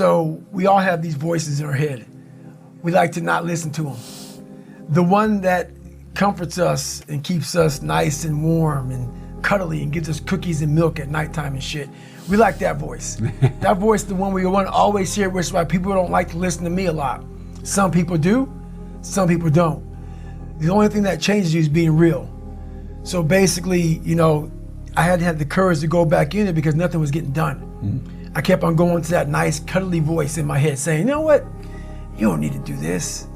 So we all have these voices in our head. We like to not listen to them. The one that comforts us and keeps us nice and warm and cuddly and gives us cookies and milk at nighttime and shit. We like that voice. That voice, the one we want to always hear, which is why people don't like to listen to me a lot. Some people do, some people don't. The only thing that changes you is being real. So basically, you know, I had to have the courage to go back in it because nothing was getting done. Mm-hmm. I kept on going to that nice cuddly voice in my head saying, you know what? You don't need to do this.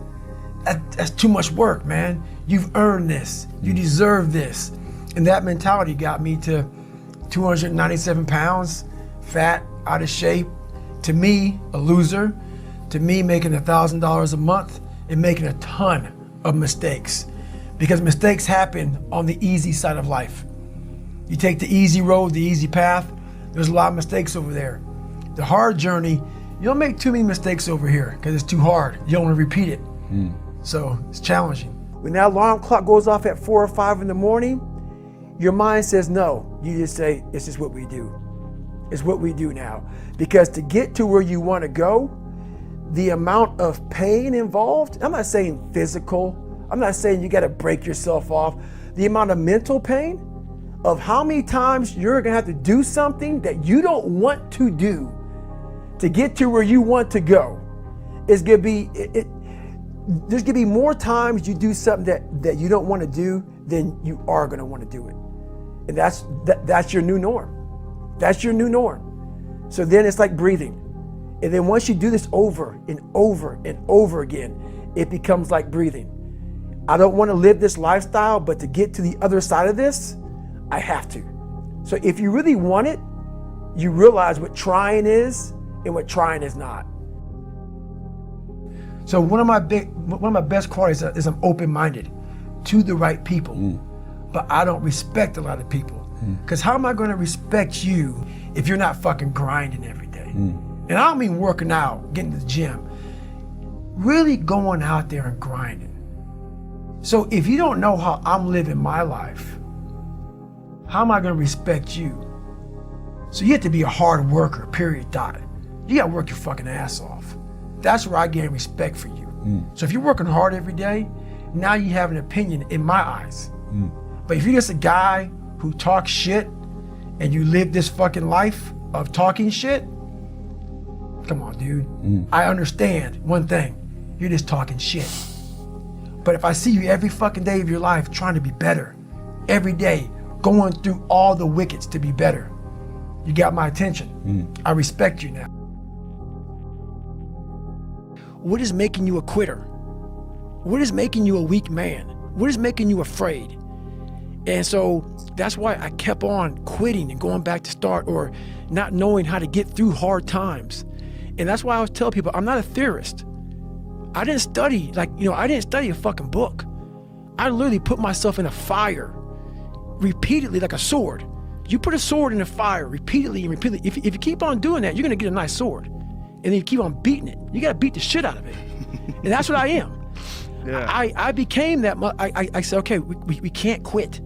That's too much work, man. You've earned this. You deserve this. And that mentality got me to 297 pounds, fat, out of shape. To me, a loser. To me, making $1,000 a month and making a ton of mistakes. Because mistakes happen on the easy side of life. You take the easy road, the easy path, there's a lot of mistakes over there. The hard journey, you don't make too many mistakes over here because it's too hard. You don't want to repeat it. So it's challenging. When that alarm clock goes off at 4 or 5 in the morning, your mind says no. You just say, it's just what we do. It's what we do now. Because to get to where you want to go, the amount of pain involved, I'm not saying physical, I'm not saying you got to break yourself off. The amount of mental pain of how many times you're going to have to do something that you don't want to do to get to where you want to go is going to be, there's going to be more times you do something that you don't want to do than you are going to want to do it. And that's your new norm. That's your new norm. So then it's like breathing. And then once you do this over and over and over again, it becomes like breathing. I don't want to live this lifestyle, but to get to the other side of this, I have to. So if you really want it, you realize what trying is and what trying is not. So one of my best qualities is I'm open-minded to the right people, but I don't respect a lot of people. Because how am I going to respect you if you're not fucking grinding every day? And I don't mean working out, getting to the gym, really going out there and grinding. So if you don't know how I'm living my life, how am I going to respect you? So you have to be a hard worker, period, dot. You got to work your fucking ass off. That's where I gain respect for you. So if you're working hard every day, now you have an opinion in my eyes. But if you're just a guy who talks shit and you live this fucking life of talking shit, come on, dude. I understand one thing. You're just talking shit. But if I see you every fucking day of your life trying to be better, every day, going through all the wickets to be better, you got my attention. I respect you now. What is making you a quitter? What is making you a weak man? What is making you afraid? And so that's why I kept on quitting and going back to start or not knowing how to get through hard times. And that's why I always tell people, I'm not a theorist. I didn't study, I didn't study a fucking book. I literally put myself in a fire repeatedly like a sword. You put a sword in a fire repeatedly and repeatedly. If you keep on doing that, you're gonna get a nice sword. And then you keep on beating it. You gotta beat the shit out of it. And that's what I am. Yeah. I became that, I said, okay, we can't quit.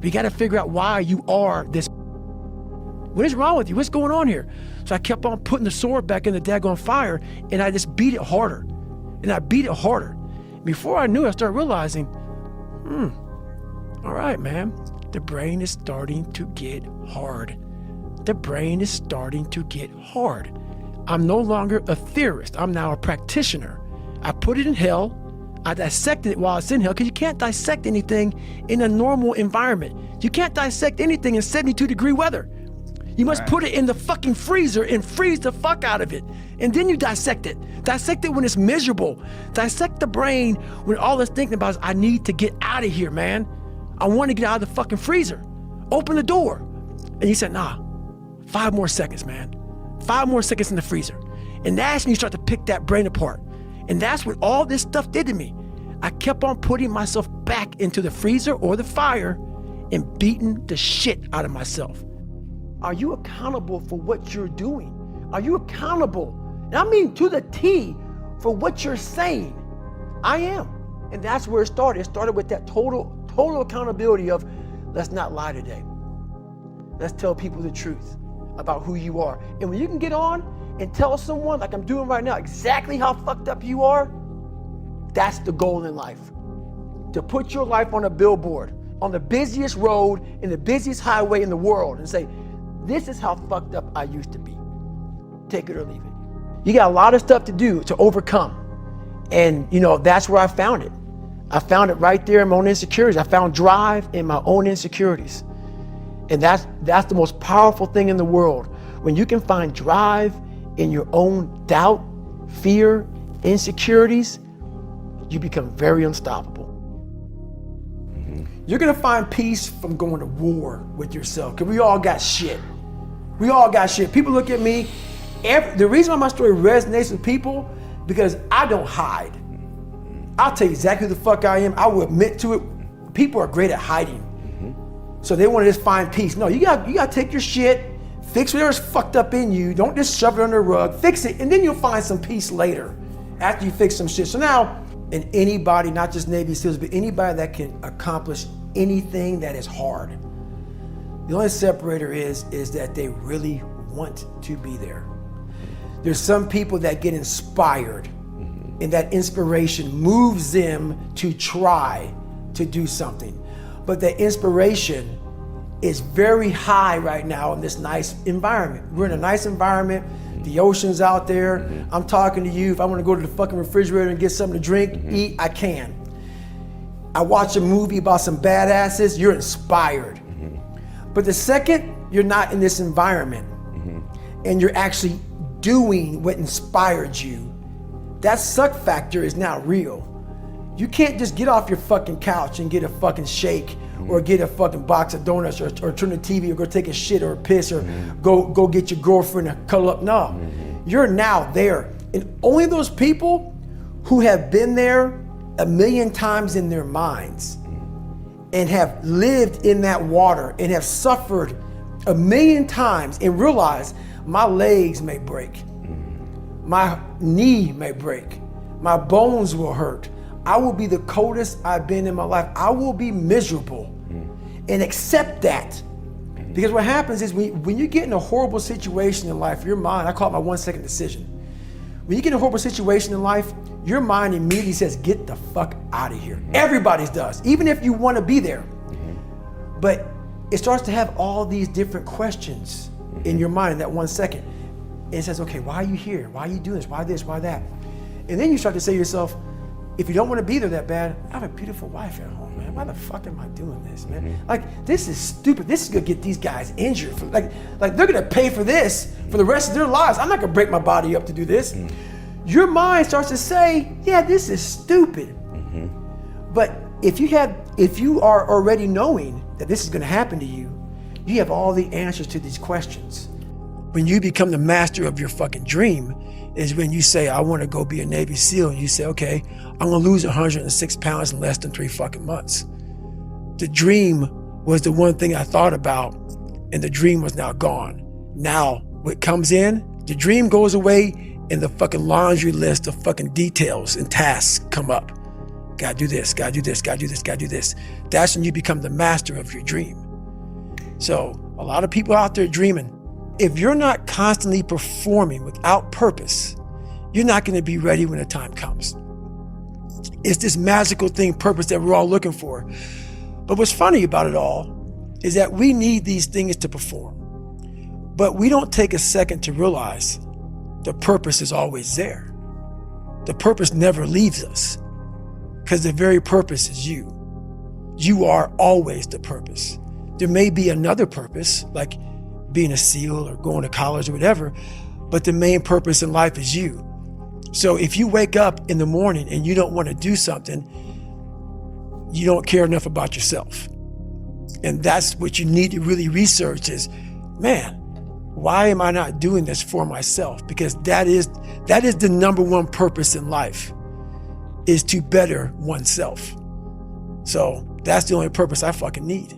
We gotta figure out why you are this. What is wrong with you? What's going on here? So I kept on putting the sword back in the daggone fire and I just beat it harder. And I beat it harder. Before I knew it, I started realizing, all right, man, the brain is starting to get hard. The brain is starting to get hard. I'm no longer a theorist. I'm now a practitioner. I put it in hell. I dissected it while it's in hell because you can't dissect anything in a normal environment. You can't dissect anything in 72-degree weather. You must put it in the fucking freezer and freeze the fuck out of it. And then you dissect it. Dissect it when it's miserable. Dissect the brain when all it's thinking about is, I need to get out of here, man. I want to get out of the fucking freezer. Open the door. And he said, nah, 5 more seconds, man. 5 more seconds in the freezer. And that's when you start to pick that brain apart. And that's what all this stuff did to me. I kept on putting myself back into the freezer or the fire and beating the shit out of myself. Are you accountable for what you're doing? Are you accountable, and I mean to the T, for what you're saying? I am. And that's where it started. It started with that total accountability of, let's not lie today. Let's tell people the truth about who you are. And when you can get on and tell someone, like I'm doing right now, exactly how fucked up you are, that's the goal in life. To put your life on a billboard, on the busiest road, in the busiest highway in the world, and say, this is how fucked up I used to be. Take it or leave it. You got a lot of stuff to do to overcome. And that's where I found it. I found it right there in my own insecurities. I found drive in my own insecurities. And that's the most powerful thing in the world. When you can find drive in your own doubt, fear, insecurities, you become very unstoppable. You're gonna find peace from going to war with yourself, because we all got shit. We all got shit. People look at me, the reason why my story resonates with people, because I don't hide. I'll tell you exactly who the fuck I am. I will admit to it. People are great at hiding. So they want to just find peace. No, you gotta take your shit, fix whatever's fucked up in you. Don't just shove it under the rug, fix it, and then you'll find some peace later after you fix some shit. So now, and anybody, not just Navy SEALs, but anybody that can accomplish anything that is hard, the only separator is that they really want to be there. There's some people that get inspired, and that inspiration moves them to try to do something. But the inspiration is very high right now in this nice environment. We're in a nice environment. The ocean's out there. I'm talking to you. If I want to go to the fucking refrigerator and get something to drink, eat, I can. I watch a movie about some badasses, you're inspired. But the second you're not in this environment and you're actually doing what inspired you, that suck factor is now real. You can't just get off your fucking couch and get a fucking shake or get a fucking box of donuts or turn the TV or go take a shit or a piss or go get your girlfriend to cuddle up. No, you're now there. And only those people who have been there a million times in their minds and have lived in that water and have suffered a million times and realize my legs may break, my knee may break, my bones will hurt, I will be the coldest I've been in my life, I will be miserable, and accept that. Because what happens is when you get in a horrible situation in life, your mind, I call it my 1 second decision. When you get in a horrible situation in life, your mind immediately says, get the fuck out of here. Everybody's does, even if you want to be there. But it starts to have all these different questions in your mind in that 1 second. And it says, okay, why are you here? Why are you doing this? Why this? Why that? And then you start to say to yourself, if you don't want to be there that bad, I have a beautiful wife at home, man. Why the fuck am I doing this, man? Like, this is stupid. This is gonna get these guys injured. Like they're gonna pay for this for the rest of their lives. I'm not gonna break my body up to do this. Your mind starts to say, yeah, this is stupid. But if you are already knowing that this is gonna happen to you, you have all the answers to these questions. When you become the master of your fucking dream is when you say, I want to go be a Navy SEAL, and you say, okay, I'm gonna lose 106 pounds in less than 3 fucking months. The dream was the one thing I thought about, and the dream was now gone. Now, what comes in, the dream goes away, and the fucking laundry list of fucking details and tasks come up. Gotta do this, gotta do this, gotta do this, gotta do this. That's when you become the master of your dream. So, a lot of people out there dreaming, if you're not constantly performing without purpose, you're not gonna be ready when the time comes. It's this magical thing, purpose, that we're all looking for. But what's funny about it all is that we need these things to perform. But we don't take a second to realize the purpose is always there. The purpose never leaves us, because the very purpose is you. You are always the purpose. There may be another purpose, like being a SEAL or going to college or whatever, but the main purpose in life is you. So if you wake up in the morning and you don't want to do something, you don't care enough about yourself. And that's what you need to really research is, man, why am I not doing this for myself? Because that is the number one purpose in life, is to better oneself. So that's the only purpose I fucking need.